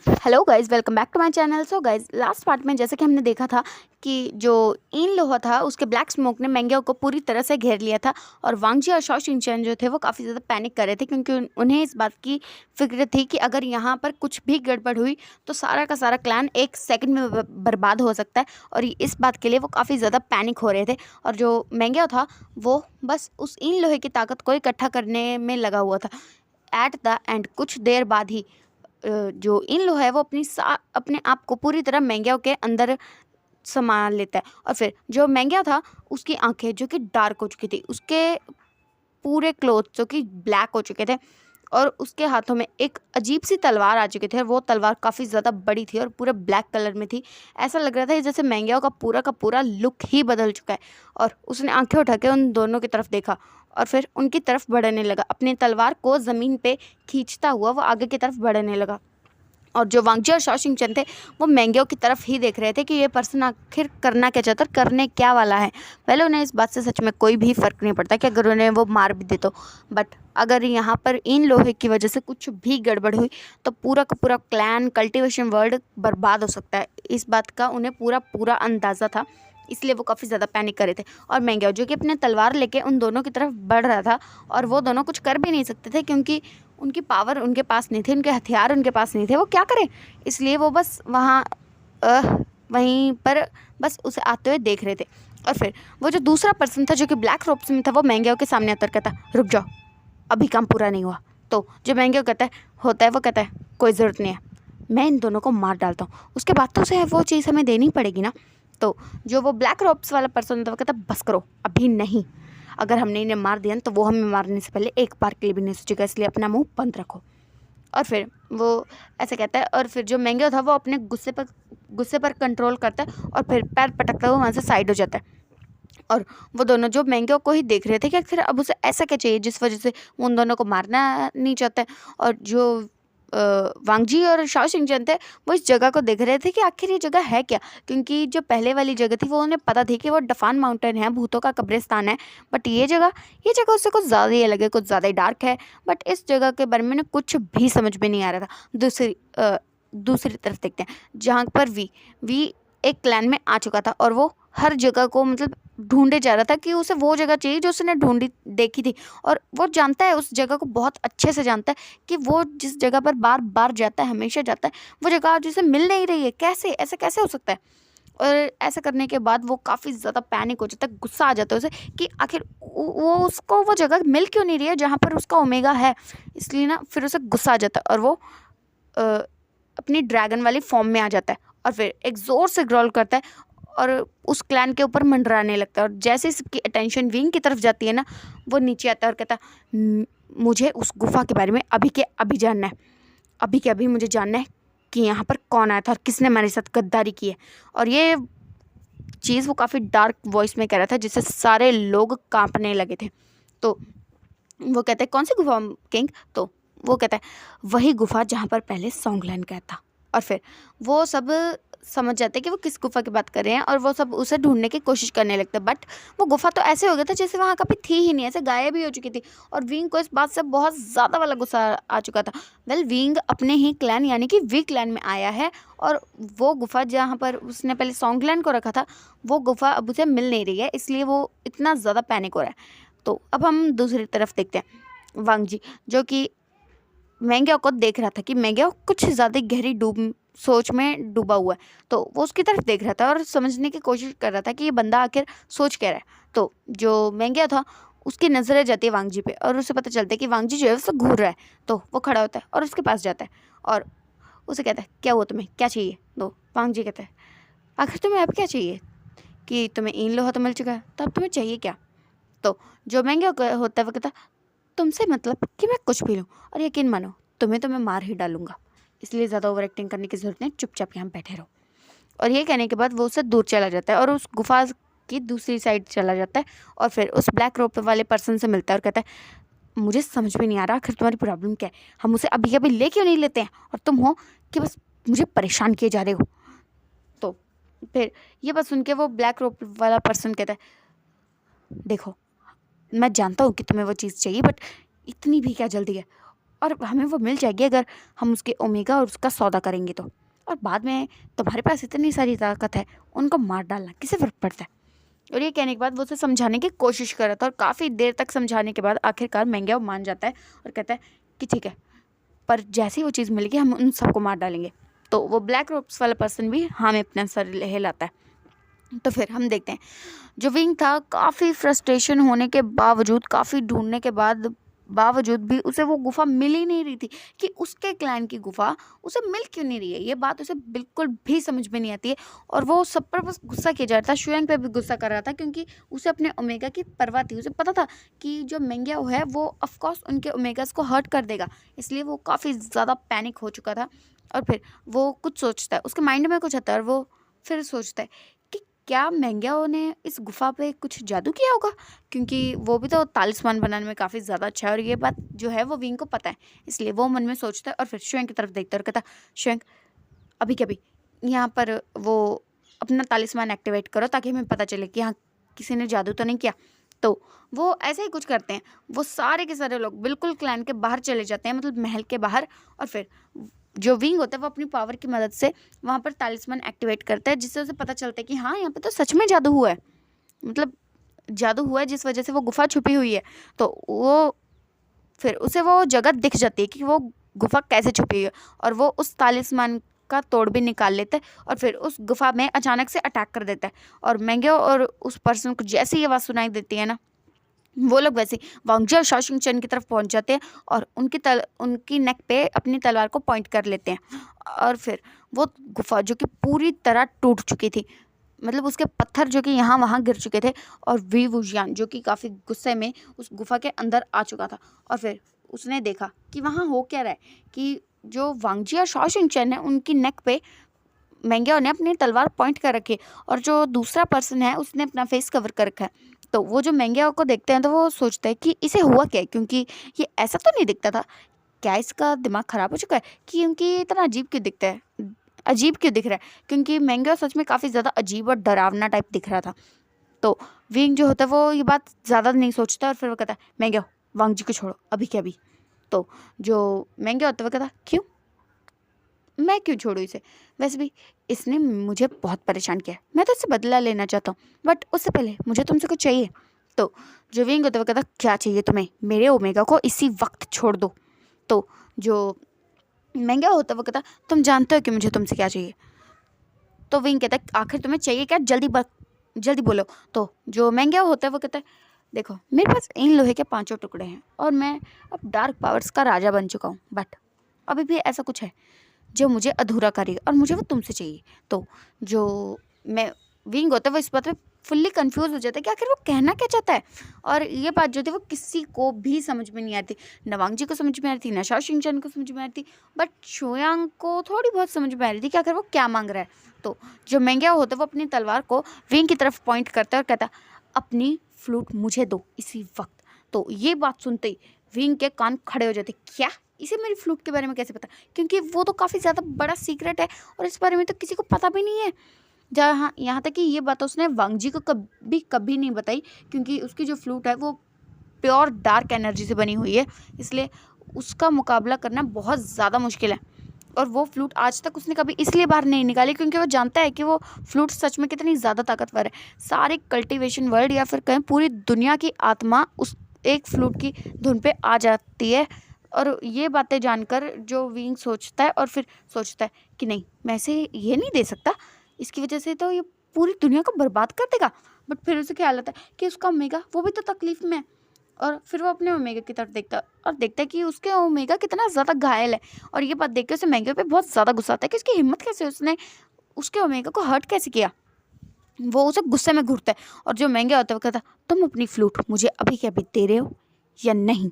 Hello guys, welcome back to my channel. So guys, last part में जैसे कि हमने देखा था कि जो इन लोहा था उसके ब्लैक स्मोक ने मेंग्यो को पूरी तरह से घेर लिया था। और वांगजी और शॉ शिनचैन जो थे वो काफ़ी ज़्यादा पैनिक कर रहे थे, क्योंकि उन्हें इस बात की फिक्र थी कि अगर यहाँ पर कुछ भी गड़बड़ हुई तो सारा का सारा क्लैन एक सेकंड में बर्बाद हो सकता है। और इस बात के लिए वो काफ़ी ज़्यादा पैनिक हो रहे थे। और जो मेंग्यो था वो बस उस इन लोहे की ताकत को इकट्ठा करने में लगा हुआ था। एट द एंड कुछ देर बाद ही जो इन लो है वो अपने आप को पूरी तरह मेंग्या के अंदर समा लेता है। और फिर जो मेंग्या था उसकी आंखें जो कि डार्क हो चुकी थी, उसके पूरे क्लोथ जो कि ब्लैक हो चुके थे, और उसके हाथों में एक अजीब सी तलवार आ चुकी थी। और वो तलवार काफ़ी ज़्यादा बड़ी थी और पूरे ब्लैक कलर में थी। ऐसा लग रहा था जैसे मेंग्या का पूरा लुक ही बदल चुका है। और उसने आंखें उठा के उन दोनों की तरफ देखा और फिर उनकी तरफ बढ़ने लगा। अपनी तलवार को ज़मीन पे खींचता हुआ वो आगे की तरफ बढ़ने लगा। और जो वांगजी और शॉ शिंगचन थे वो मेंग्यो की तरफ ही देख रहे थे कि ये पर्सन आखिर करना क्या चाहता है, करने क्या वाला है। पहले उन्हें इस बात से सच में कोई भी फ़र्क नहीं पड़ता कि अगर उन्हें वो मार भी दे तो, बट अगर यहाँ पर इन लोहे की वजह से कुछ भी गड़बड़ हुई तो पूरा का पूरा क्लैन, कल्टीवेशन वर्ल्ड बर्बाद हो सकता है। इस बात का उन्हें पूरा पूरा अंदाज़ा था, इसलिए वो काफ़ी ज़्यादा पैनिक कर रहे थे। और मेंग्यो जो कि अपने तलवार लेके उन दोनों की तरफ बढ़ रहा था, और वो दोनों कुछ कर भी नहीं सकते थे क्योंकि उनकी पावर उनके पास नहीं थी, उनके हथियार उनके पास नहीं थे। वो क्या करें, इसलिए वो बस वहीं पर बस उसे आते हुए देख रहे थे। और फिर वो जो दूसरा पर्सन था जो कि ब्लैक रोब्स में था वो मेंग्यो के सामने आकर कहता, रुक जाओ, अभी काम पूरा नहीं हुआ। तो जो मेंग्यो कहता है होता है, वो कहता है कोई ज़रूरत नहीं है, मैं इन दोनों को मार डालता हूँ, उसके बाद तो उसे वो चीज़ हमें देनी पड़ेगी ना। तो जो वो ब्लैक रोब्स वाला पर्सन था वो कहता, बस करो, अभी नहीं, अगर हमने इन्हें मार दिया तो वो हमें मारने से पहले एक बार के लिए भी नहीं सोचेगा, इसलिए अपना मुंह बंद रखो। और फिर वो ऐसे कहता है, और फिर जो मेंग्यो था वो अपने गुस्से पर कंट्रोल करता है और फिर पैर पटकता हुआ वहाँ से साइड हो जाता है। और वो दोनों जो मेंग्यो को ही देख रहे थे कि आखिर अब उसे ऐसा क्या चाहिए जिस वजह से वो उन दोनों को मारना नहीं चाहता है। और जो वांगजी और शॉ शिंगचन थे वो इस जगह को देख रहे थे कि आखिर ये जगह है क्या, क्योंकि जो पहले वाली जगह थी वो उन्हें पता थी कि वो डफान माउंटेन है, भूतों का कब्रिस्तान है। बट ये जगह उससे कुछ ज़्यादा ही अलग है, कुछ ज़्यादा ही डार्क है। बट इस जगह के बारे में उन्हें कुछ भी समझ में नहीं आ रहा था। दूसरी तरफ देखते हैं जहाँ पर वी एक क्लैन में आ चुका था, और वो हर जगह को मतलब ढूंढे जा रहा था कि उसे वो जगह चाहिए जो उसने ढूंढी देखी थी। और वो जानता है, उस जगह को बहुत अच्छे से जानता है कि वो जिस जगह पर बार बार जाता है, हमेशा जाता है, वो जगह आज उसे मिल नहीं रही है। कैसे ऐसा कैसे हो सकता है। और ऐसा करने के बाद वो काफ़ी ज़्यादा पैनिक हो जाता है, गुस्सा आ जाता है उसे कि आखिर वो उसको वो जगह मिल क्यों नहीं रही है जहाँ पर उसका ओमेगा है। इसलिए ना फिर उसे गुस्सा आ जाता है और वो अ, अपनी ड्रैगन वाली फॉर्म में आ जाता है और फिर एक ज़ोर से ग्रॉल करता है और उस क्लैन के ऊपर मंडराने लगता है। और जैसे ही सबकी अटेंशन विंग की तरफ जाती है ना, वो नीचे आता है और कहता है, मुझे उस गुफा के बारे में अभी के अभी जानना है, अभी के अभी मुझे जानना है कि यहाँ पर कौन आया था और किसने हमारे साथ गद्दारी की है। और ये चीज़ वो काफ़ी डार्क वॉइस में कह रहा था, जिससे सारे लोग कांपने लगे थे। तो वो कहते हैं, कौन सी गुफा किंग? तो वो कहता है वही गुफा जहाँ पर पहले सॉन्गलैंड गया था। और फिर वो सब समझ जाते हैं कि वो किस गुफा की बात कर रहे हैं, और वो सब उसे ढूंढने की कोशिश करने लगते हैं। बट वो गुफा तो ऐसे हो गया था जैसे वहाँ कभी थी ही नहीं, ऐसे गायब ही हो चुकी थी। और विंग को इस बात से बहुत ज़्यादा वाला गुस्सा आ चुका था। विंग अपने ही क्लैन यानी कि वी क्लैन में आया है, और वो गुफा जहाँ पर उसने पहले सॉन्गलैंड को रखा था वो गुफा अब उसे मिल नहीं रही है, इसलिए वो इतना ज़्यादा पैनिक हो रहा है। तो अब हम दूसरी तरफ देखते हैं वांगजी, जो कि मेंग्यो को देख रहा था कि मेंग्यो कुछ ज़्यादा गहरी सोच में डूबा हुआ है। तो वो उसकी तरफ देख रहा था और समझने की कोशिश कर रहा था कि ये बंदा आखिर सोच क्या रहा है। तो जो मेंग्यो था उसकी नज़रें जाती है वांगजी पे, और उसे पता चलता है कि वांगजी जो है उससे घूर रहा है। तो वो खड़ा होता है और उसके पास जाता है और उसे कहता है, क्या हुआ, तुम्हें क्या चाहिए? तो वांगजी कहता है, आखिर तुम्हें अब क्या चाहिए, कि तुम्हें इन लोहा तो मिल चुका है, तो अब तुम्हें चाहिए क्या? तो जो मेंग्यो होता है वो कहता, तुमसे मतलब कि मैं कुछ भी लूँ, और यकीन मानो तुम्हें तो मैं मार ही डालूंगा, इसलिए ज़्यादा ओवर एक्टिंग करने की ज़रूरत नहीं, चुपचाप यहाँ बैठे रहो। और ये कहने के बाद वो उससे दूर चला जाता है और उस गुफा की दूसरी साइड चला जाता है, और फिर उस ब्लैक रोप वाले पर्सन से मिलता है और कहता है, मुझे समझ में नहीं आ रहा आखिर तुम्हारी प्रॉब्लम क्या है, हम उसे अभी अभी ले क्यों नहीं लेते हैं, और तुम हो कि बस मुझे परेशान किए जा रहे हो। तो फिर ये बात सुन के वो ब्लैक रोप वाला पर्सन कहता है, देखो मैं जानता हूँ कि तुम्हें वो चीज़ चाहिए, बट इतनी भी क्या जल्दी है, और हमें वो मिल जाएगी अगर हम उसके ओमेगा और उसका सौदा करेंगे तो। और बाद में तुम्हारे पास इतनी सारी ताकत है, उनको मार डालना किसे फ़र्क पड़ता है। और ये कहने के बाद वो उसे समझाने की कोशिश कर रहा था, और काफ़ी देर तक समझाने के बाद आखिरकार मेंग्याओ मान जाता है और कहता है कि ठीक है, पर जैसे ही वो चीज़ मिलेगी हम उन सबको मार डालेंगे। तो वो ब्लैक रोब्स वाला पर्सन भी हाँ में अपना सर हिलाता है। तो फिर हम देखते हैं जो विंग था, काफ़ी फ्रस्ट्रेशन होने के बावजूद, काफ़ी ढूंढने के बावजूद भी उसे वो गुफा मिल ही नहीं रही थी कि उसके क्लैन की गुफा उसे मिल क्यों नहीं रही है। ये बात उसे बिल्कुल भी समझ में नहीं आती है, और वो सब पर बस गुस्सा किया जा रहा था। शुयांग पे भी गुस्सा कर रहा था क्योंकि उसे अपने ओमेगा की परवाह थी। उसे पता था कि जो मेंग्याओ है वो ऑफकोर्स उनके ओमेगास को हर्ट कर देगा, इसलिए वो काफ़ी ज़्यादा पैनिक हो चुका था। और फिर वो कुछ सोचता है, उसके माइंड में कुछ आता है, और वो फिर सोचता है कि क्या मेंग्याओ ने इस गुफा पे कुछ जादू किया होगा, क्योंकि वो भी तो तालिस्मान बनाने में काफ़ी ज़्यादा अच्छा है, और ये बात जो है वो विंग को पता है। इसलिए वो मन में सोचता है और फिर शुयांग की तरफ देखता है और कहता, शुयांग अभी कभी यहाँ पर वो अपना तालिस्मान एक्टिवेट करो ताकि हमें पता चले कि हाँ किसी ने जादू तो नहीं किया। तो वो ऐसे ही कुछ करते हैं, वो सारे के सारे लोग बिल्कुल क्लैन के बाहर चले जाते हैं, मतलब महल के बाहर। और फिर जो विंग होता है वो अपनी पावर की मदद से वहाँ पर तालिस्मान एक्टिवेट करता है, जिससे उसे पता चलता है कि हाँ यहाँ पे तो सच में जादू हुआ है, मतलब जादू हुआ है जिस वजह से वो गुफा छुपी हुई है। तो वो फिर उसे वो जगह दिख जाती है कि वो गुफा कैसे छुपी हुई है, और वो उस तालिस्मान का तोड़ भी निकाल लेता है और फिर उस गुफा में अचानक से अटैक कर देता है। और मेंग्यो और उस पर्सन को जैसे ये आवाज़ सुनाई देती है ना, वो लोग वैसे वांगजी और शाओशिंग चैन की तरफ पहुंच जाते हैं और उनकी नेक पे अपनी तलवार को पॉइंट कर लेते हैं। और फिर वो गुफा जो कि पूरी तरह टूट चुकी थी, मतलब उसके पत्थर जो कि यहाँ वहाँ गिर चुके थे, और वी वुजियान जो कि काफ़ी गुस्से में उस गुफा के अंदर आ चुका था। और फिर उसने देखा कि वहाँ हो क्या रहा है, कि जो वांगजी और शाओशिंग चैन है उनकी नेक पे मेंग्याओ ने अपनी तलवार पॉइंट कर रखी है, और जो दूसरा पर्सन है उसने अपना फेस कवर कर रखा है। तो वो जो मेंग्याओ को देखते हैं तो वो सोचते हैं कि इसे हुआ क्या है, क्योंकि ये ऐसा तो नहीं दिखता था। क्या इसका दिमाग ख़राब हो चुका है, क्योंकि ये इतना अजीब क्यों दिखता है, अजीब क्यों दिख रहा है, क्योंकि मेंग्याओ सच में काफ़ी ज़्यादा अजीब और डरावना टाइप दिख रहा था। तो विंग जो होता है वो ये बात ज़्यादा नहीं सोचता, और फिर वो कहता है मेंग्याओ वांग जी को छोड़ो अभी के अभी। तो जो मेंग्याओ होता है वो कहता क्यों, मैं क्यों छोड़ूं इसे, वैसे भी इसने मुझे बहुत परेशान किया है, मैं तो इससे बदला लेना चाहता हूँ, बट उससे पहले मुझे तुमसे कुछ चाहिए। तो जो विंग होता है वो कहता क्या चाहिए तुम्हें, मेरे ओमेगा को इसी वक्त छोड़ दो। तो जो महंगा होता है वो कहता तुम जानते हो कि मुझे तुमसे क्या चाहिए। तो विंग कहता है आखिर तुम्हें चाहिए क्या, जल्दी बोलो। तो जो महंगा होता है वो कहता है देखो मेरे पास इन लोहे के 5 टुकड़े हैं और मैं अब डार्क पावर्स का राजा बन चुका हूँ, बट अभी भी ऐसा कुछ है जो मुझे अधूरा करेगा और मुझे वो तुमसे चाहिए। तो जो मैं विंग होता है वो इस बात पे फुल्ली कंफ्यूज हो जाता है कि आखिर वो कहना क्या चाहता है। और ये बात जो थी वो किसी को भी समझ में नहीं आती, न वांग जी को समझ में आ रही थी, न शाओशिंग चैन को समझ में आ रही थी, बट शुयांग को थोड़ी बहुत समझ में आ रही थी कि आखिर वो क्या मांग रहा है। तो जो मेंग्या होता है वो अपनी तलवार को विंग की तरफ पॉइंट करता है और कहता अपनी फ्लूट मुझे दो इसी वक्त। तो ये बात सुनते ही विंग के कान खड़े हो जाते, क्या इसे मेरी फ्लूट के बारे में कैसे पता, क्योंकि वो तो काफ़ी ज़्यादा बड़ा सीक्रेट है और इस बारे में तो किसी को पता भी नहीं है। जहाँ यहाँ तक कि ये बात उसने वांग जी को कभी नहीं बताई, क्योंकि उसकी जो फ्लूट है वो प्योर डार्क एनर्जी से बनी हुई है, इसलिए उसका मुकाबला करना बहुत ज़्यादा मुश्किल है। और वो फ्लूट आज तक उसने कभी इसलिए बाहर नहीं निकाली क्योंकि वो जानता है कि वो फ्लूट सच में कितनी ज़्यादा ताकतवर है। सारे कल्टीवेशन वर्ल्ड या फिर कहीं पूरी दुनिया की आत्मा उस एक फ्लूट की धुन पे आ जाती है। और ये बातें जानकर जो विंग सोचता है और फिर सोचता है कि नहीं मैं इसे ये नहीं दे सकता, इसकी वजह से तो ये पूरी दुनिया को बर्बाद कर देगा। बट फिर उसे ख्याल आता है कि उसका ओमेगा वो भी तो तकलीफ़ में है, और फिर वो अपने ओमेगा की तरफ देखता है और देखता है कि उसके ओमेगा कितना ज़्यादा घायल है। और ये बात देख के उसे मैंगो पे बहुत ज़्यादा गुस्सा आता है कि उसकी हिम्मत कैसे, उसने उसके ओमेगा को हर्ट कैसे किया। वो उसे गुस्से में घूरता है और जो महंगा होता है वो कहता तुम अपनी फ्लूट मुझे अभी के अभी दे रहे हो या नहीं।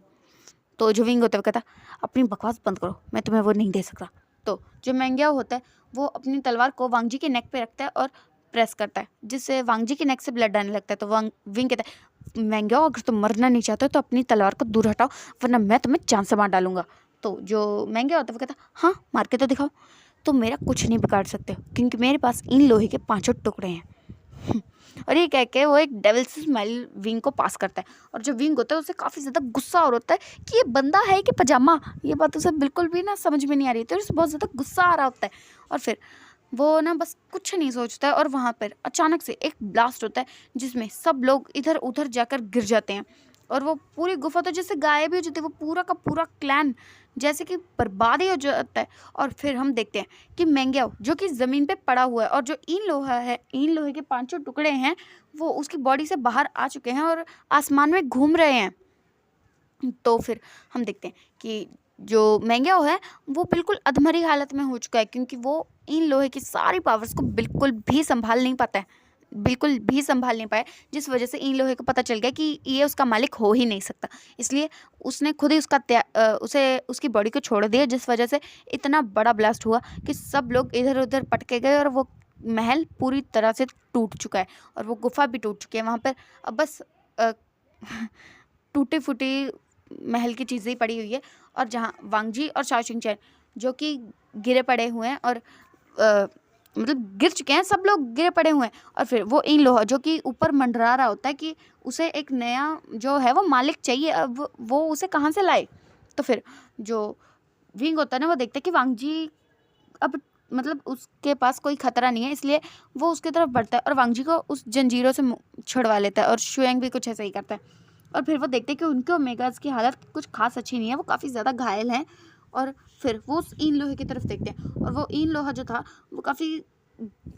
तो जो विंग होता है वो कहता अपनी बकवास बंद करो, मैं तुम्हें वो नहीं दे सकता। तो जो महंगा होता है वो अपनी तलवार को वांगजी के नेक पे रखता है और प्रेस करता है, जिससे वांगजी के नेक से ब्लड आने लगता है। तो विंग कहता है महंगा अगर तुम मरना नहीं चाहते हो तो अपनी तलवार को दूर हटाओ, वरना मैं तुम्हें जान से मार डालूंगा। तो जो महंगा होता है वो कहता हाँ मार के तो दिखाओ, तो मेरा कुछ नहीं बिगाड़ सकते क्योंकि मेरे पास इन लोहे के 5 टुकड़े हैं। और ये कह के वो एक डेविल से स्माइल विंग को पास करता है। और जो विंग होता है उसे काफ़ी ज़्यादा गुस्सा और होता है कि ये बंदा है कि पजामा, ये बात उसे बिल्कुल भी ना समझ में नहीं आ रही थी और उसे बहुत ज़्यादा गुस्सा आ रहा होता है। और फिर वो ना बस कुछ नहीं सोचता है और वहाँ पर अचानक से एक ब्लास्ट होता है जिसमें सब लोग इधर उधर जाकर गिर जाते हैं और वो पूरी गुफा तो जैसे गायब ही हो जाती है, वो पूरा का पूरा क्लैन जैसे कि बर्बाद ही हो जाता है। और फिर हम देखते हैं कि मैंग्याओ जो कि ज़मीन पे पड़ा हुआ है और जो ईन लोहा है, ईन लोहे के पांचों टुकड़े हैं, वो उसकी बॉडी से बाहर आ चुके हैं और आसमान में घूम रहे हैं। तो फिर हम देखते हैं कि जो मैंग्याओ है वो बिल्कुल अधमरी हालत में हो चुका है क्योंकि वो इन लोहे की सारी पावर्स को बिल्कुल भी संभाल नहीं पाता है, बिल्कुल भी संभाल नहीं पाया, जिस वजह से इन लोहे को पता चल गया कि ये उसका मालिक हो ही नहीं सकता। इसलिए उसने खुद ही उसे उसकी बॉडी को छोड़ दिया, जिस वजह से इतना बड़ा ब्लास्ट हुआ कि सब लोग इधर उधर पटके गए और वो महल पूरी तरह से टूट चुका है और वो गुफा भी टूट चुकी है। वहाँ पर अब बस टूटी फूटी महल की चीज़ें ही पड़ी हुई है और जहाँ वांगजी और शाओशिंगचैन जो कि गिरे पड़े हुए हैं और मतलब गिर चुके हैं, सब लोग गिरे पड़े हुए हैं। और फिर वो इन लोहा जो कि ऊपर मंडरा रहा होता है कि उसे एक नया जो है वो मालिक चाहिए, अब वो उसे कहाँ से लाए। तो फिर जो विंग होता है ना वो देखता है कि वांगजी अब मतलब उसके पास कोई खतरा नहीं है, इसलिए वो उसकी तरफ बढ़ता है और वांगजी को उस जंजीरों से छुड़वा लेता है और शुएंग भी कुछ ऐसा ही करता है। और फिर वो देखते हैं कि उनके ओमेगास की हालत कुछ खास अच्छी नहीं है, वो काफ़ी ज़्यादा घायल हैं। और फिर वो उस ईन लोहे की तरफ देखते हैं और वो ईन लोहा जो था वो काफ़ी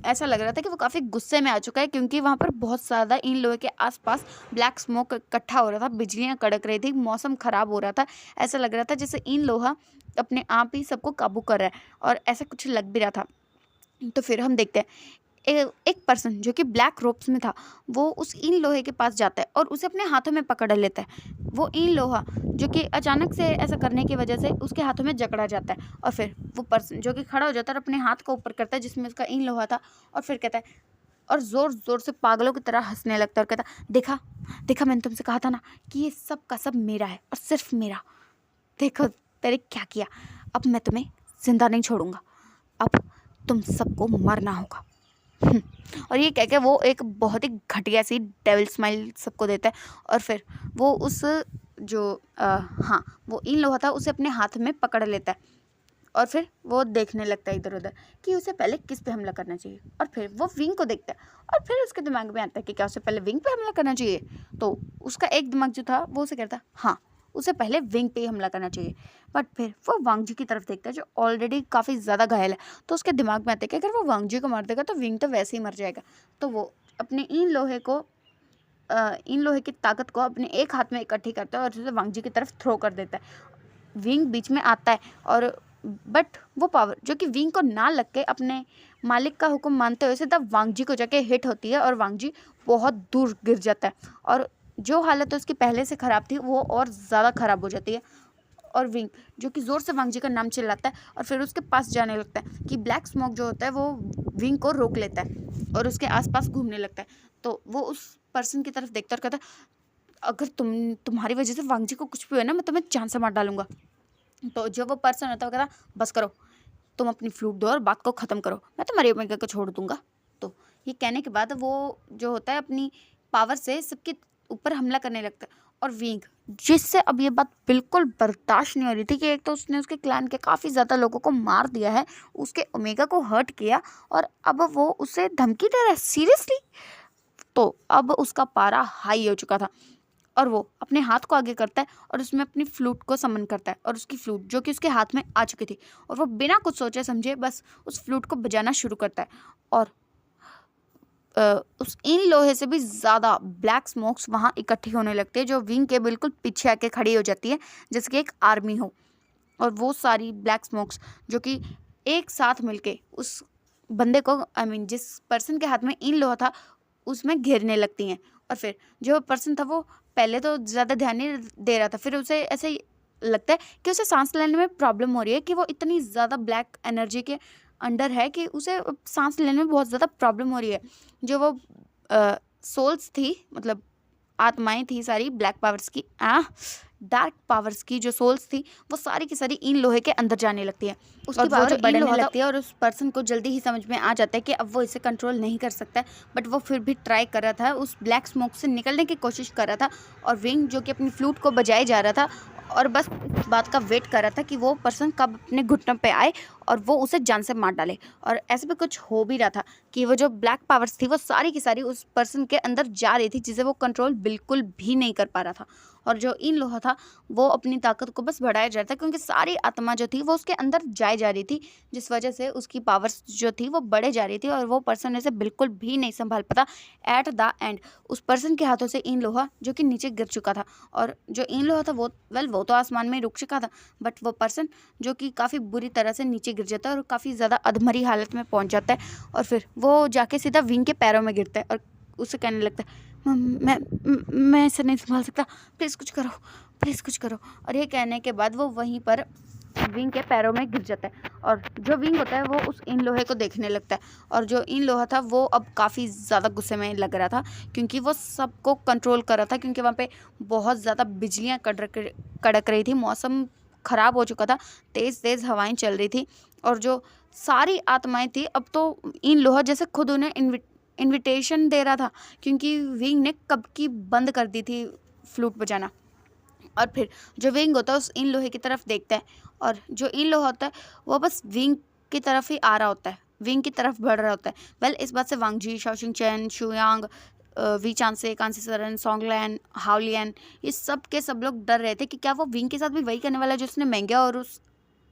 ऐसा लग रहा था कि वो काफ़ी गुस्से में आ चुका है क्योंकि वहाँ पर बहुत ज़्यादा ईन लोहे के आसपास ब्लैक स्मोक इकट्ठा हो रहा था, बिजलियाँ कड़क रही थी, मौसम ख़राब हो रहा था। ऐसा लग रहा था जैसे ईन लोहा अपने आप ही सबको काबू कर रहा है और ऐसा कुछ लग भी रहा था। तो फिर हम देखते हैं एक पर्सन जो कि ब्लैक रोब्स में था वो उस ईन लोहे के पास जाता है और उसे अपने हाथों में पकड़ लेता है। वो ईन लोहा जो कि अचानक से ऐसा करने की वजह से उसके हाथों में जकड़ा जाता है और फिर वो पर्सन जो कि खड़ा हो जाता है और अपने हाथ को ऊपर करता है जिसमें उसका ईन लोहा था और फिर कहता है और ज़ोर ज़ोर से पागलों की तरह हंसने लगता है और कहता, देखा देखा, मैंने तुमसे कहा था ना कि ये सब का सब मेरा है और सिर्फ मेरा। देखो तेरे क्या किया, अब मैं तुम्हें जिंदा नहीं छोड़ूंगा, अब तुम सबको मरना होगा। और ये कह के वो एक बहुत ही घटिया सी डेविल स्माइल सबको देता है और फिर वो उस जो हाँ वो इन लोहा था उसे अपने हाथ में पकड़ लेता है और फिर वो देखने लगता है इधर उधर कि उसे पहले किस पे हमला करना चाहिए। और फिर वो विंग को देखता है और फिर उसके दिमाग में आता है कि क्या उसे पहले विंग पे हमला करना चाहिए। तो उसका एक दिमाग जो था वो उसे कहता है हाँ उसे पहले विंग पे ही हमला करना चाहिए। बट फिर वो वांगजी की तरफ देखता है जो ऑलरेडी काफ़ी ज़्यादा घायल है। तो उसके दिमाग में आता है कि अगर वो वांगजी को मार देगा तो विंग तो वैसे ही मर जाएगा। तो वो अपने इन लोहे की ताकत को अपने एक हाथ में इकट्ठी करता है और उसे वांगजी की तरफ थ्रो कर देता है। विंग बीच में आता है और बट वो पावर जो कि विंग को ना लग के अपने मालिक का हुक्म मानते हुए सीधा वांगजी को जाके हिट होती है और वांगजी बहुत दूर गिर जाता है और जो हालत उसकी पहले से ख़राब थी वो और ज़्यादा ख़राब हो जाती है। और विंग जो कि ज़ोर से वांगजी का नाम चिल्लाता है और फिर उसके पास जाने लगता है कि ब्लैक स्मोक जो होता है वो विंग को रोक लेता है और उसके आसपास घूमने लगता है। तो वो उस पर्सन की तरफ देखता और कहता है अगर तुम्हारी वजह से वांगजी को कुछ भी हुआ ना मैं तुम्हें जान से मार डालूंगा। तो जो वो पर्सन होता है वो कहता बस करो, तुम अपनी फ्लूट दो और बात को ख़त्म करो, मैं तुम्हारी ओमेगा को छोड़ दूंगा। तो ये कहने के बाद वो जो होता है अपनी पावर से सबके ऊपर हमला करने लगता है और विंग जिससे अब ये बात बिल्कुल बर्दाश्त नहीं हो रही थी कि एक तो उसने उसके क्लैन के काफ़ी ज़्यादा लोगों को मार दिया है, उसके ओमेगा को हर्ट किया और अब वो उसे धमकी दे रहा है, सीरियसली। तो अब उसका पारा हाई हो चुका था और वो अपने हाथ को आगे करता है और उसमें अपनी फ्लूट को समन करता है और उसकी फ्लूट जो कि उसके हाथ में आ चुकी थी और वो बिना कुछ सोचे समझे बस उस फ्लूट को बजाना शुरू करता है और उस इन लोहे से भी ज़्यादा ब्लैक स्मोक्स वहाँ इकट्ठी होने लगती है जो विंग के बिल्कुल पीछे आके खड़ी हो जाती है जैसे कि एक आर्मी हो। और वो सारी ब्लैक स्मोक्स जो कि एक साथ मिलके उस बंदे को जिस पर्सन के हाथ में इन लोहा था उसमें घेरने लगती हैं। और फिर जो पर्सन था वो पहले तो ज़्यादा ध्यान नहीं दे रहा था, फिर उसे ऐसे ही लगता है कि उसे सांस लेने में प्रॉब्लम हो रही है कि वो इतनी ज़्यादा ब्लैक एनर्जी के अंडर है कि उसे सांस लेने में बहुत ज़्यादा प्रॉब्लम हो रही है। जो वो सोल्स थी मतलब आत्माएं थी सारी ब्लैक पावर्स की डार्क पावर्स की जो सोल्स थी वो सारी की सारी इन लोहे के अंदर जाने लगती है, उसकी पावर जो बढ़ने बढ़ने लगती है और उस पर्सन को जल्दी ही समझ में आ जाता है कि अब वो इसे कंट्रोल नहीं कर सकता है। बट वो फिर भी ट्राई कर रहा था, उस ब्लैक स्मोक से निकलने की कोशिश कर रहा था। और विंग जो कि अपनी फ्लूट को बजाए जा रहा था और बस इस बात का वेट कर रहा था कि वो पर्सन कब अपने घुटनों पे आए और वो उसे जान से मार डाले। और ऐसे भी कुछ हो भी रहा था कि वो जो ब्लैक पावर्स थी वो सारी की सारी उस पर्सन के अंदर जा रही थी, जिसे वो कंट्रोल बिल्कुल भी नहीं कर पा रहा था। और जो इन लोहा था वो अपनी ताकत को बस बढ़ाया जा रहा था, क्योंकि सारी आत्मा जो थी वो उसके अंदर जाए जा रही थी, जिस वजह से उसकी पावर्स जो थी वो बढ़े जा रही थी और वो पर्सन इसे बिल्कुल भी नहीं संभाल पाता। एट द एंड उस पर्सन के हाथों से इन लोहा जो कि नीचे गिर चुका था, और जो इन लोहा था वो तो आसमान में रुक चुका था, बट वो पर्सन जो कि काफ़ी बुरी तरह से नीचे गिर जाता है और काफ़ी ज़्यादा अधमरी हालत में पहुंच जाता है। और फिर वो जाके सीधा विंग के पैरों में गिरता है और उसे कहने लगता है, मैं इसे नहीं संभाल सकता, प्लीज़ कुछ करो, प्लीज़ कुछ करो। और ये कहने के बाद वो वहीं पर विंग के पैरों में गिर जाता है। और जो विंग होता है वो उस इन लोहे को देखने लगता है, और जो इन लोहा था वो अब काफ़ी ज़्यादा गुस्से में लग रहा था, क्योंकि वो सबको कंट्रोल कर रहा था, क्योंकि वहाँ पे बहुत ज़्यादा बिजलियाँ कड़क रही थी, मौसम ख़राब हो चुका था, तेज़ तेज़ हवाएं चल रही थी। और जो सारी आत्माएं थी अब तो इन लोहा जैसे खुद उन्हें इनविटेशन दे रहा था, क्योंकि विंग ने कब की बंद कर दी थी फ्लूट बजाना। और फिर जो विंग होता है उस इन लोहे की तरफ देखता है, और जो इन लोहा होता है वो बस विंग की तरफ ही आ रहा होता है, विंग की तरफ बढ़ रहा होता है। वेल इस बात से वांगजी, शाओशिंग चैन, शुयांग, वी चांसे, कांसी सरन, सोंगलैन, हाओलियन, ये सब के सब लोग डर रहे थे कि क्या वो विंग के साथ भी वही करने वाला है जो उसने मेंग्या और उस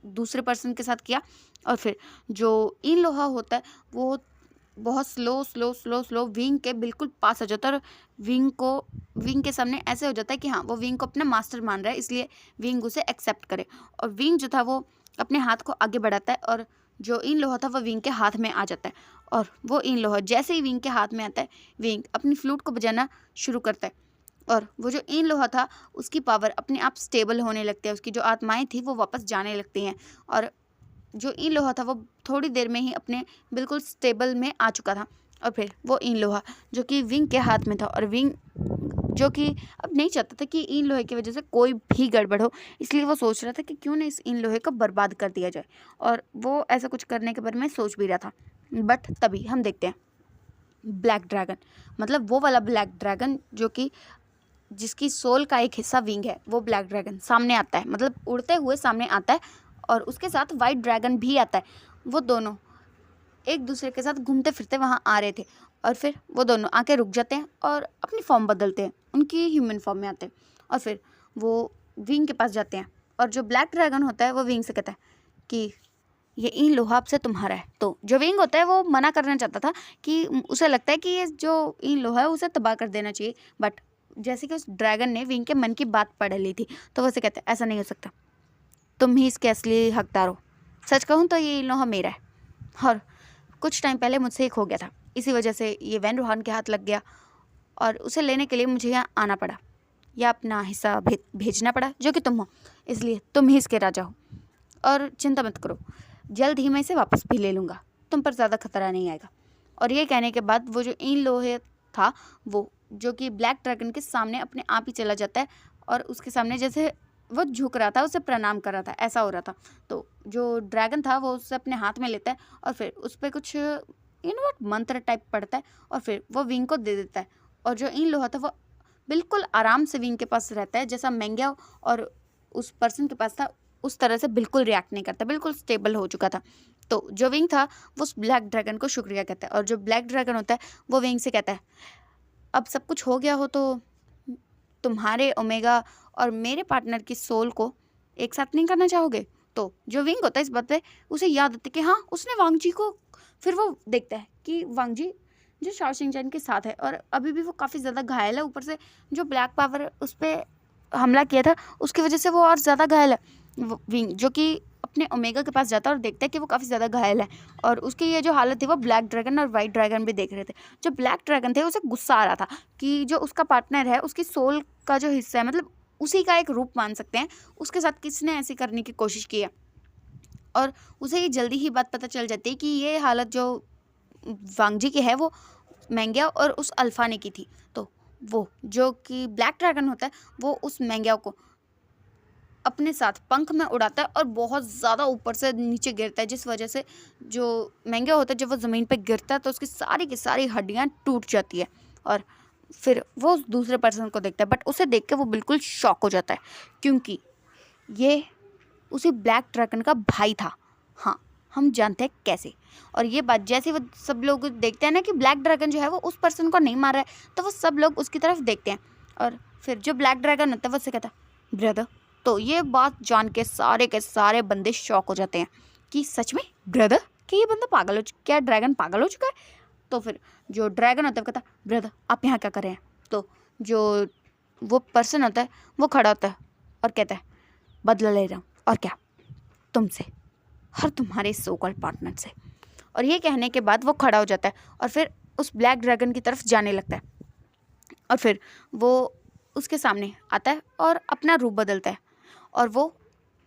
दूसरे पर्सन के साथ किया। और फिर जो इन लोहा होता है वो बहुत स्लो विंग के बिल्कुल पास आ जाता है, और विंग के सामने ऐसे हो जाता है कि हाँ वो विंग को अपना मास्टर मान रहा है, इसलिए विंग उसे एक्सेप्ट करे। और विंग जो था वो अपने हाथ को आगे बढ़ाता है, और जो इन लोहा था वो विंग के हाथ में आ जाता है। और वो इन लोहा जैसे ही विंग के हाथ में आता है, विंग अपनी फ्लूट को बजाना शुरू करता है, और वो जो इन लोहा था उसकी पावर अपने आप स्टेबल होने लगती है, उसकी जो आत्माएं थी वो वापस जाने लगती हैं। और जो इन लोहा था वो थोड़ी देर में ही अपने बिल्कुल स्टेबल में आ चुका था। और फिर वो इन लोहा जो कि विंग के हाथ में था, और विंग जो कि अब नहीं चाहता था कि इन लोहे की वजह से कोई भी गड़बड़ हो, इसलिए वो सोच रहा था कि क्यों ना इस इन लोहे को बर्बाद कर दिया जाए, और वो ऐसा कुछ करने के बारे में सोच भी रहा था। बट तभी हम देखते हैं ब्लैक ड्रैगन, मतलब वो वाला ब्लैक ड्रैगन जो कि जिसकी सोल का एक हिस्सा विंग है, वो ब्लैक ड्रैगन सामने आता है, मतलब उड़ते हुए सामने आता है, और उसके साथ वाइट ड्रैगन भी आता है। वो दोनों एक दूसरे के साथ घूमते फिरते वहाँ आ रहे थे, और फिर वो दोनों आके रुक जाते हैं और अपनी फॉर्म बदलते हैं, उनकी ह्यूमन फॉर्म में आते हैं, और फिर वो विंग के पास जाते हैं। और जो ब्लैक ड्रैगन होता है वो विंग से कहता है कि ये इन लोहा अब से तुम्हारा है। तो जो विंग होता है वो मना करना चाहता था, कि उसे लगता है कि ये जो इन लोहा है उसे तबाह कर देना चाहिए, बट जैसे कि उस ड्रैगन ने विंग के मन की बात पढ़ ली थी, तो वो उसे कहता है ऐसा नहीं हो सकता, तुम ही इसके असली हकदार हो। सच कहूँ तो ये इन लोहा मेरा है, और कुछ टाइम पहले मुझसे एक हो गया था, इसी वजह से ये वैन रोहान के हाथ लग गया, और उसे लेने के लिए मुझे यहाँ आना पड़ा, या अपना हिस्सा भेजना पड़ा जो कि तुम हो, इसलिए तुम ही इसके राजा हो। और चिंता मत करो, जल्द ही मैं इसे वापस भी ले लूँगा, तुम पर ज़्यादा खतरा नहीं आएगा। और ये कहने के बाद वो जो इन लोहे था वो जो कि ब्लैक ड्रैगन के सामने अपने आप ही चला जाता है, और उसके सामने जैसे वो झुक रहा था, उसे प्रणाम कर रहा था, ऐसा हो रहा था। तो जो ड्रैगन था वो उसे अपने हाथ में लेता है, और फिर उस पर कुछ मंत्र टाइप पड़ता है, और फिर वो विंग को दे देता है। और जो इन लोहा था वो बिल्कुल आराम से विंग के पास रहता है, जैसा मेंग्या और उस पर्सन के पास था उस तरह से बिल्कुल रिएक्ट नहीं करता, बिल्कुल स्टेबल हो चुका था। तो जो विंग था वो उस ब्लैक ड्रैगन को शुक्रिया कहता है, और जो ब्लैक ड्रैगन होता है वो विंग से कहता है अब सब कुछ हो गया हो तो तुम्हारे ओमेगा और मेरे पार्टनर की सोल को एक साथ नहीं करना चाहोगे। तो जो विंग होता है इस बात पे उसे याद आती है कि हाँ उसने वांगजी को, फिर वो देखता है कि वांगजी जो शाओशिंग चैन के साथ है, और अभी भी वो काफ़ी ज़्यादा घायल है, ऊपर से जो ब्लैक पावर उस पर हमला किया था उसकी वजह से वो और ज़्यादा घायल है। विंग जो कि अपने ओमेगा के पास जाता है और देखता है कि वो काफ़ी ज़्यादा घायल है, और उसकी ये जो हालत थी वो ब्लैक ड्रैगन और वाइट ड्रैगन भी देख रहे थे। जो ब्लैक ड्रैगन थे उसे गुस्सा आ रहा था कि जो उसका पार्टनर है उसकी सोल का जो हिस्सा है, मतलब उसी का एक रूप मान सकते हैं, उसके साथ किसने ऐसी करने की कोशिश की है। और उसे ये जल्दी ही बात पता चल जाती है कि ये हालत जो वांगजी की है वो मेंग्या और उस अल्फा ने की थी। तो वो जो कि ब्लैक ड्रैगन होता है वो उस मेंग्या को अपने साथ पंख में उड़ाता है और बहुत ज़्यादा ऊपर से नीचे गिरता है, जिस वजह से जो महंगा होता है जब वो ज़मीन पे गिरता है तो उसकी सारी की सारी हड्डियाँ टूट जाती है। और फिर वो उस दूसरे पर्सन को देखता है, बट उसे देख के वो बिल्कुल शॉक हो जाता है, क्योंकि ये उसी ब्लैक ड्रैगन का भाई था। हाँ, हम जानते हैं कैसे। और ये बात जैसे वो सब लोग देखते हैं ना कि ब्लैक ड्रैगन जो है वो उस पर्सन को नहीं मार रहा है, तो वो सब लोग उसकी तरफ देखते हैं। और फिर जो ब्लैक ड्रैगन होता है वो उससे कहता है ब्रदर। तो ये बात जान के सारे बंदे शॉक हो जाते हैं कि सच में ब्रदर, कि ये बंदा पागल हो क्या, ड्रैगन पागल हो चुका है। तो फिर जो ड्रैगन होता है वो कहता है ब्रदर आप यहाँ क्या कर रहे हैं। तो जो वो पर्सन होता है वो खड़ा होता है और कहता है बदला ले रहा हूँ, और क्या, तुमसे और तुम्हारे सो कॉल्ड पार्टनर से। और ये कहने के बाद वो खड़ा हो जाता है और फिर उस ब्लैक ड्रैगन की तरफ जाने लगता है। और फिर वो उसके सामने आता है और अपना रूप बदलता है और वो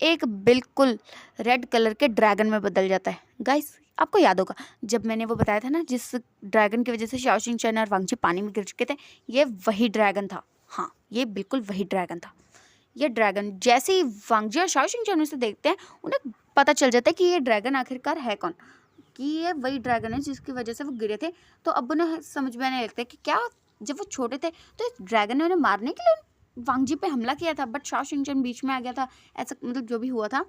एक बिल्कुल रेड कलर के ड्रैगन में बदल जाता है। गाइस, आपको याद होगा जब मैंने वो बताया था ना, जिस ड्रैगन की वजह से शाओ शिंग चैन और वांग जी पानी में गिर चुके थे, ये वही ड्रैगन था। हाँ, ये बिल्कुल वही ड्रैगन था। ये ड्रैगन जैसे ही वांग जी और शाओ शिंग चैन उसे देखते हैं, उन्हें पता चल जाता है कि ये ड्रैगन आखिरकार है कौन, कि ये वही ड्रैगन है जिसकी वजह से वो गिरे थे। तो अब उन्हें समझ में आने लगता है कि क्या जब वो छोटे थे तो इस ड्रैगन ने उन्हें मारने के लिए वांग जी पे हमला किया था, बट शाओ शिंग चैन बीच में आ गया था, ऐसा मतलब जो भी हुआ था।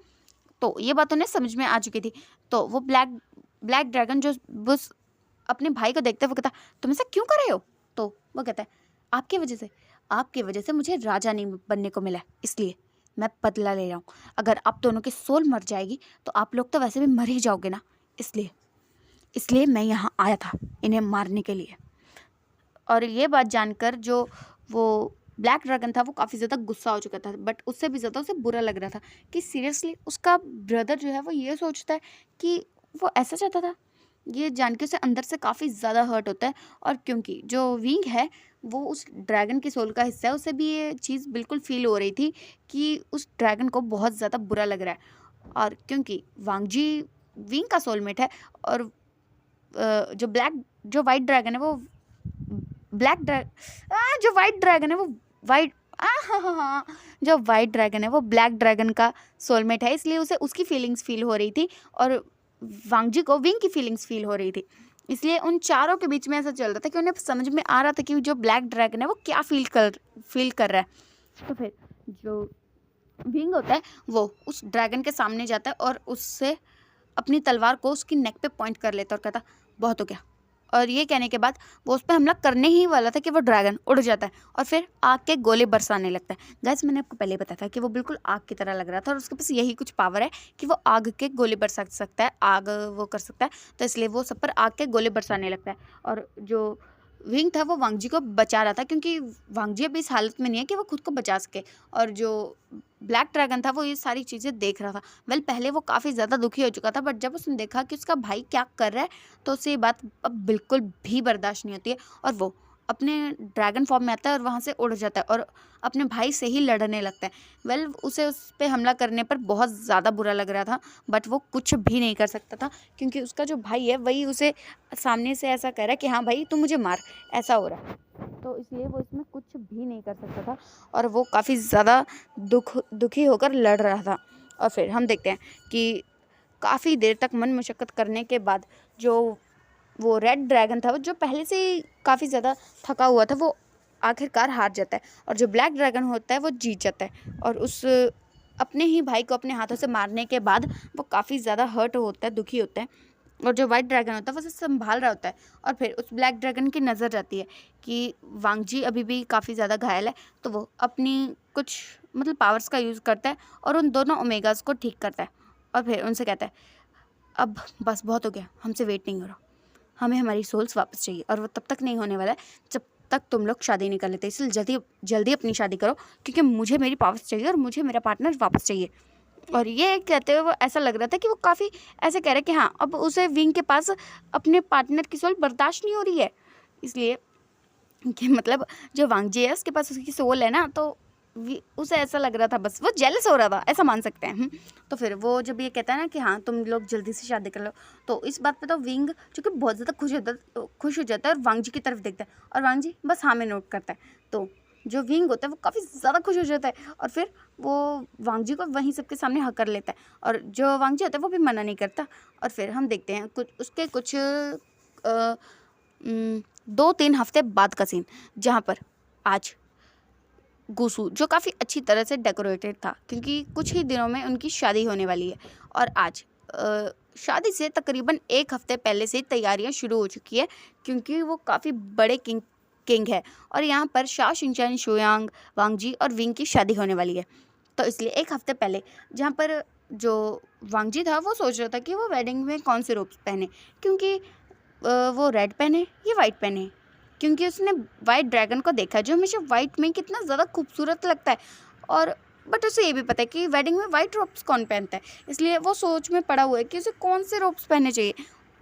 तो ये बात उन्हें समझ में आ चुकी थी। तो वो ब्लैक ड्रैगन जो बस अपने भाई को देखते हुए कहता तुम ऐसा क्यों कर रहे हो। तो वो कहता है आपकी वजह से मुझे राजा नहीं बनने को मिला, इसलिए मैं बदला ले रहा हूँ। अगर आप दोनों की सोल मर जाएगी तो आप लोग तो वैसे भी मर ही जाओगे ना, इसलिए मैं यहाँ आया था इन्हें मारने के लिए। और ये बात जानकर जो वो ब्लैक ड्रैगन था वो काफ़ी ज़्यादा गुस्सा हो चुका था, बट उससे भी ज़्यादा उसे बुरा लग रहा था कि सीरियसली उसका ब्रदर जो है वो ये सोचता है कि वो ऐसा चाहता था। ये जान के उसे अंदर से काफ़ी ज़्यादा हर्ट होता है। और क्योंकि जो विंग है वो उस ड्रैगन की सोल का हिस्सा है, उसे भी ये चीज़ बिल्कुल फील हो रही थी कि उस ड्रैगन को बहुत ज़्यादा बुरा लग रहा है। और क्योंकि वांग जी विंग का सोलमेट है और जो वाइट ड्रैगन है वो जो वाइट ड्रैगन है वो वाइट हाँ, जो वाइट ड्रैगन है वो ब्लैक ड्रैगन का सोलमेट है, इसलिए उसे उसकी फीलिंग्स फील हो रही थी और वांग जी को विंग की फीलिंग्स फील हो रही थी। इसलिए उन चारों के बीच में ऐसा चल रहा था कि उन्हें समझ में आ रहा था कि जो ब्लैक ड्रैगन है वो क्या फील कर रहा है। तो फिर जो विंग होता है वो उस ड्रैगन के सामने जाता है और उससे अपनी तलवार को उसकी नेक पे पॉइंट कर लेता है और कहता बहुत हो गया। और ये कहने के बाद वो उस पर हमला करने ही वाला था कि वो ड्रैगन उड़ जाता है और फिर आग के गोले बरसाने लगता है। गाइस, मैंने आपको पहले बताया था कि वो बिल्कुल आग की तरह लग रहा था और उसके पास यही कुछ पावर है कि वो आग के गोले बरसा सकता है, आग वो कर सकता है। तो इसलिए वो सब पर आग के गोले बरसाने लगता है। और जो विंग था वो वांग जी को बचा रहा था, क्योंकि वांग जी अभी इस हालत में नहीं है कि वो खुद को बचा सके। और जो ब्लैक ड्रैगन था वो ये सारी चीज़ें देख रहा था। पहले वो काफ़ी ज़्यादा दुखी हो चुका था, बट जब उसने देखा कि उसका भाई क्या कर रहा है तो उसे ये बात अब बिल्कुल भी बर्दाश्त नहीं होती है और वो अपने ड्रैगन फॉर्म में आता है और वहाँ से उड़ जाता है और अपने भाई से ही लड़ने लगता है। उसे उस पर हमला करने पर बहुत ज़्यादा बुरा लग रहा था, बट वो कुछ भी नहीं कर सकता था, क्योंकि उसका जो भाई है वही उसे सामने से ऐसा कह रहा है कि हाँ भाई तू मुझे मार, ऐसा हो रहा है। तो इसलिए वो इसमें कुछ भी नहीं कर सकता था और वो काफ़ी ज़्यादा दुखी होकर लड़ रहा था। और फिर हम देखते हैं कि काफ़ी देर तक मन मशक्क़त करने के बाद जो वो रेड ड्रैगन था, वो जो पहले से ही काफ़ी ज़्यादा थका हुआ था, वो आखिरकार हार जाता है और जो ब्लैक ड्रैगन होता है वो जीत जाता है। और उस अपने ही भाई को अपने हाथों से मारने के बाद वो काफ़ी ज़्यादा हर्ट होता है, दुखी होता है। और जो वाइट ड्रैगन होता है वो उसे संभाल रहा होता है और फिर उस ब्लैक ड्रैगन की नज़र जाती है कि वांग जी अभी भी काफ़ी ज़्यादा घायल है। तो वो अपनी कुछ मतलब पावर्स का यूज़ करता है और उन दोनों ओमेगास को ठीक करता है और फिर उनसे कहता है अब बस बहुत हो गया, हमसे वेट नहीं हो रहा, हमें हमारी सोल्स वापस चाहिए और वो तब तक नहीं होने वाला है जब तक तुम लोग शादी नहीं कर लेते। इसलिए जल्दी अपनी शादी करो, क्योंकि मुझे मेरी पावर्स चाहिए और मुझे मेरा पार्टनर वापस चाहिए। और ये कहते हुए वो ऐसा लग रहा था कि वो काफ़ी ऐसे कह रहे कि हाँ अब उसे विंग के पास अपने पार्टनर की सोल बर्दाश्त नहीं हो रही है, इसलिए कि मतलब जो वांग जी है उसके पास उसकी सोल है ना, तो उसे ऐसा लग रहा था, बस वो जेलस हो रहा था, ऐसा मान सकते हैं। तो फिर वो जब ये कहता है ना कि हाँ तुम लोग जल्दी से शादी कर लो, तो इस बात पे तो विंग जो कि बहुत ज़्यादा खुश हो जाता है और वांग जी की तरफ देखता है और वांग जी बस हाँ में नोट करता है। तो जो विंग होता है वो काफ़ी ज़्यादा खुश हो जाता है और फिर वो वांग जी को वहीं सबके सामने हक कर लेता है और जो वांग जी होता है वो भी मना नहीं करता। और फिर हम देखते हैं कुछ 2-3 हफ्ते बाद का सीन, जहाँ पर आज गुसू जो काफ़ी अच्छी तरह से डेकोरेटेड था क्योंकि कुछ ही दिनों में उनकी शादी होने वाली है और आज शादी से तकरीबन 1 हफ्ते पहले से तैयारियां शुरू हो चुकी है क्योंकि वो काफ़ी बड़े किंग है और यहाँ पर शा शिनचैन, शुयांग, वांग जी और विंग की शादी होने वाली है। तो इसलिए 1 हफ्ते पहले जहाँ पर जो वांग जी था वो सोच रहा था कि वो वेडिंग में कौन से रोब्स पहने, क्योंकि वो रेड पहने या वाइट पहने, क्योंकि उसने वाइट ड्रैगन को देखा जो हमेशा वाइट में कितना ज़्यादा खूबसूरत लगता है और बट उसे ये भी पता है कि वेडिंग में वाइट रोब्स कौन पहनता है, इसलिए वो सोच में पड़ा हुआ है कि उसे कौन से रोब्स पहनने चाहिए।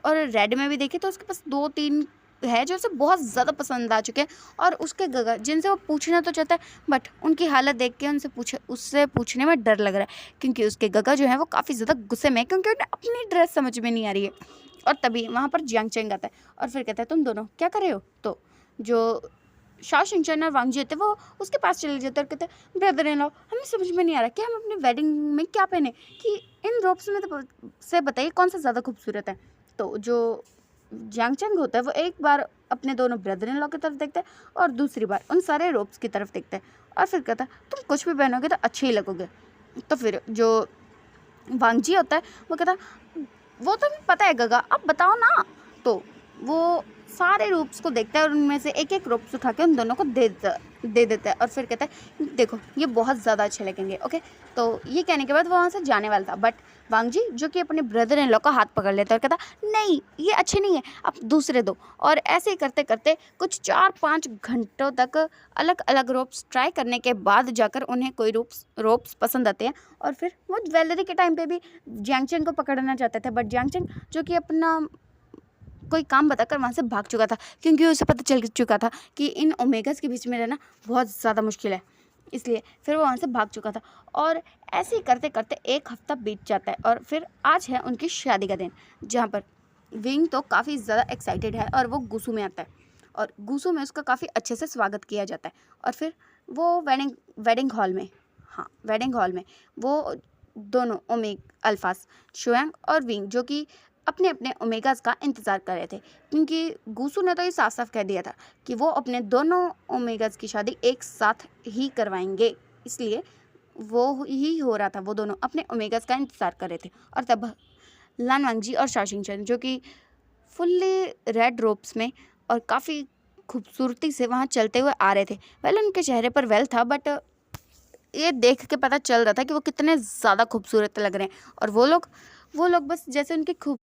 और रेड में भी देखे तो उसके पास 2-3 है जो उसे बहुत ज़्यादा पसंद आ चुके हैं और उसके गगा जिनसे वो पूछना तो चाहता है बट उनकी हालत देख के उससे पूछने में डर लग रहा है क्योंकि उसके गगा जो है वो काफ़ी ज़्यादा गुस्से में है क्योंकि उन्हें अपनी ड्रेस समझ में नहीं आ रही है। और तभी वहाँ पर जियांग चेंग आता है और फिर कहता है तुम दोनों क्या कर रहे हो। तो जो शा शिनचैन और वांग जी होते वो उसके पास चले जाते और कहते ब्रदर इन लॉ हमें समझ में नहीं आ रहा कि हम अपनी वेडिंग में क्या पहने, कि इन रोब्स में तो से बताइए कौन सा ज़्यादा खूबसूरत है। तो जो जियांग चेंग होता है वो एक बार अपने दोनों ब्रदर इन लॉ की तरफ देखता है और दूसरी बार उन सारे रोब्स की तरफ देखता है और फिर कहता है तुम कुछ भी पहनोगे तो अच्छे ही लगोगे। तो फिर जो वांग जी होता है वो कहता वो तो पता है गगा, अब बताओ ना। तो वो सारे रूप्स को देखता है और उनमें से एक एक रूप्स उठा के उन दोनों को दे देता है और फिर कहता है देखो ये बहुत ज़्यादा अच्छे लगेंगे। ओके, तो ये कहने के बाद वो वहाँ से जाने वाला था बट वांग जी जो कि अपने ब्रदर इन लॉ का हाथ पकड़ लेता है और कहता नहीं ये अच्छे नहीं है, आप दूसरे दो। और ऐसे ही करते करते कुछ 4-5 घंटों तक अलग अलग रोप्स ट्राई करने के बाद जाकर उन्हें कोई रोप्स पसंद आते हैं और फिर वो ज्वेलरी के टाइम पे भी जियांग चेंग को पकड़ना चाहते थे बट जियांग चेंग जो कि अपना कोई काम बताकर वहाँ से भाग चुका था क्योंकि उसे पता चल चुका था कि इन ओमेगास के बीच में रहना बहुत ज़्यादा मुश्किल है, इसलिए फिर वो वहाँ से भाग चुका था। और ऐसे ही करते करते 1 हफ्ता बीत जाता है और फिर आज है उनकी शादी का दिन, जहाँ पर विंग तो काफ़ी ज़्यादा एक्साइटेड है और वो गुसू में आता है और गुसू में उसका काफ़ी अच्छे से स्वागत किया जाता है। और फिर वो वेडिंग हॉल में वो दोनों अल्फास शुयांग और विंग जो कि अपने अपने ओमेगास का इंतज़ार कर रहे थे क्योंकि गुसू ने तो ये साफ साफ कह दिया था कि वो अपने दोनों ओमेगास की शादी एक साथ ही करवाएंगे, इसलिए वो ही हो रहा था, वो दोनों अपने ओमेगास का इंतज़ार कर रहे थे। और तब लान वांग जी और शा शिनचैन जो कि फुल्ली रेड रोब्स में और काफ़ी खूबसूरती से वहाँ चलते हुए आ रहे थे। वेल उनके चेहरे पर वेल था बट ये देख के पता चल रहा था कि वो कितने ज़्यादा खूबसूरत लग रहे हैं और वो लोग बस जैसे उनकी खूब